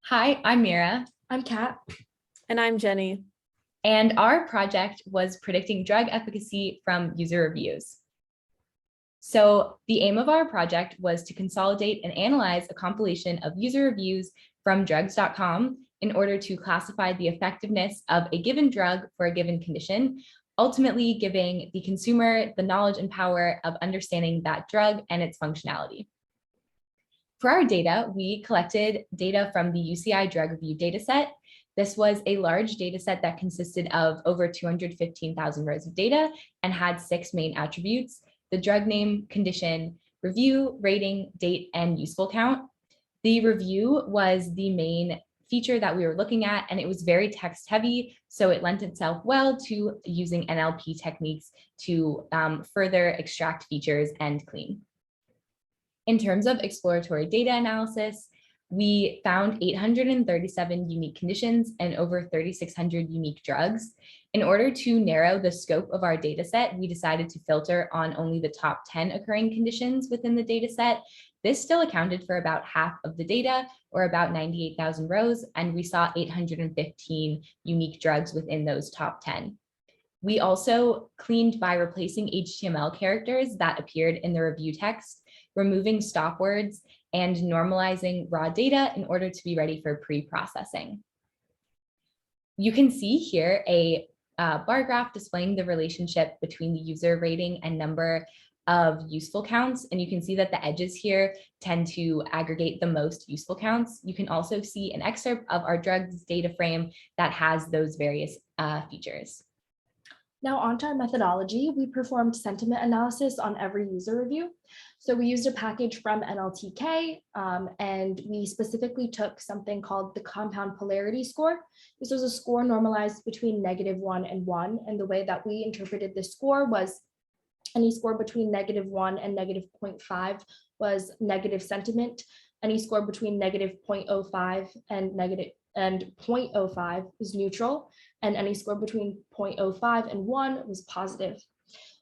Hi, I'm Mira, I'm Kat. And I'm Jenny. and our project was predicting drug efficacy from user reviews. So the aim of our project was to consolidate and analyze a compilation of user reviews from drugs.com in order to classify the effectiveness of a given drug for a given condition, ultimately giving the consumer the knowledge and power of understanding that drug and its functionality. For our data, we collected data from the UCI drug review dataset. This was a large dataset that consisted of over 215,000 rows of data and had 6 main attributes: the drug name, condition, review, rating, date, and useful count. The review was the main feature that we were looking at, and it was very text heavy, so it lent itself well to using NLP techniques to further extract features and clean. In terms of exploratory data analysis, we found 837 unique conditions and over 3,600 unique drugs. In order to narrow the scope of our data set, we decided to filter on only the top 10 occurring conditions within the data set. This still accounted for about half of the data, or about 98,000 rows, and we saw 815 unique drugs within those top 10. We also cleaned by replacing HTML characters that appeared in the review text, removing stop words, and normalizing raw data in order to be ready for pre-processing. You can see here a bar graph displaying the relationship between the user rating and number of useful counts. And you can see that the edges here tend to aggregate the most useful counts. You can also see an excerpt of our drugs data frame that has those various features. Now onto our methodology. We performed sentiment analysis on every user review. So we used a package from NLTK, and we specifically took something called the compound polarity score. This was a score normalized between -1 and 1. And the way that we interpreted this score was any score between -1 and -0.5 was negative sentiment. Any score between -0.05 and 0.05 was neutral, and any score between 0.05 and 1 was positive.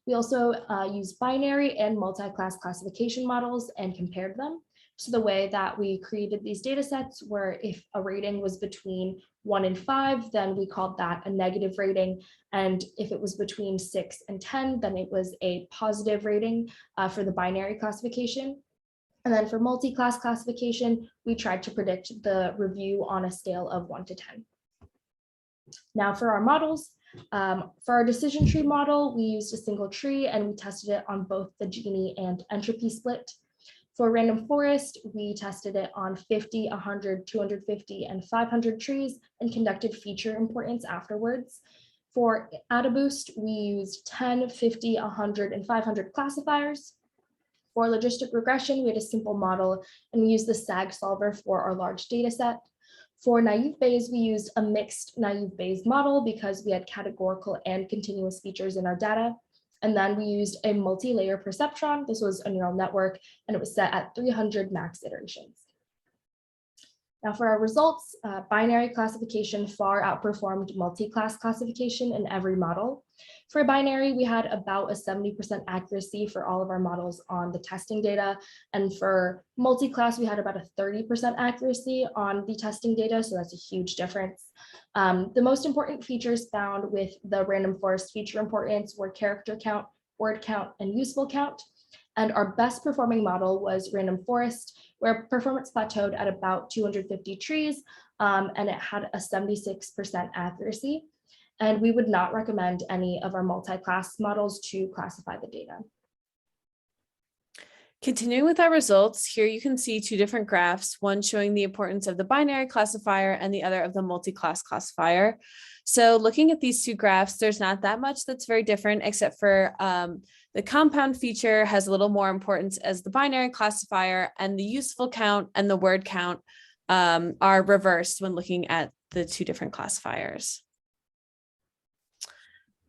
We also used binary and multi-class classification models and compared them. So the way that we created these data sets were, if a rating was between 1 and 5, then we called that a negative rating. And if it was between 6 and 10, then it was a positive rating for the binary classification. And then for multi-class classification, we tried to predict the review on a scale of 1 to 10. Now for our models, for our decision tree model, we used a single tree and we tested it on both the Gini and entropy split. For random forest, we tested it on 50, 100, 250, and 500 trees and conducted feature importance afterwards. For AdaBoost, we used 10, 50, 100, and 500 classifiers. For logistic regression, we had a simple model and we used the SAG solver for our large data set. For naive Bayes, we used a mixed naive Bayes model because we had categorical and continuous features in our data. And then we used a multi-layer perceptron. This was a neural network and it was set at 300 max iterations. Now for our results, binary classification far outperformed multi-class classification in every model. For binary, we had about a 70% accuracy for all of our models on the testing data. And for multi-class, we had about a 30% accuracy on the testing data. So that's a huge difference. The most important features found with the random forest feature importance were character count, word count, and useful count. And our best performing model was random forest, where performance plateaued at about 250 trees, and it had a 76% accuracy. And we would not recommend any of our multi-class models to classify the data. Continuing with our results, here you can see two different graphs, one showing the importance of the binary classifier and the other of the multi-class classifier. So looking at these two graphs, there's not that much that's very different, except for the compound feature has a little more importance as the binary classifier, and the useful count and the word count are reversed when looking at the two different classifiers.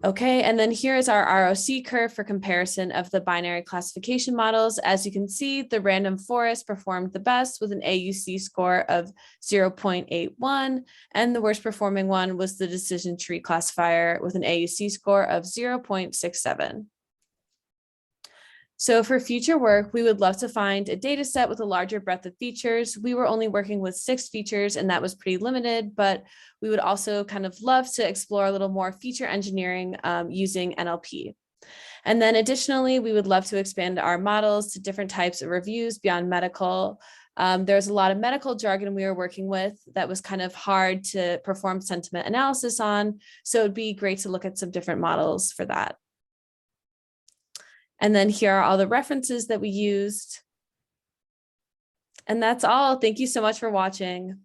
Okay, and then here is our ROC curve for comparison of the binary classification models. As you can see, the random forest performed the best with an AUC score of 0.81, and the worst performing one was the decision tree classifier with an AUC score of 0.67. So for future work, we would love to find a data set with a larger breadth of features. We were only working with 6 features, and that was pretty limited, but we would also kind of love to explore a little more feature engineering using NLP. And then additionally, we would love to expand our models to different types of reviews beyond medical. There's a lot of medical jargon we were working with that was kind of hard to perform sentiment analysis on. So it'd be great to look at some different models for that. And then here are all the references that we used. And that's all. Thank you so much for watching.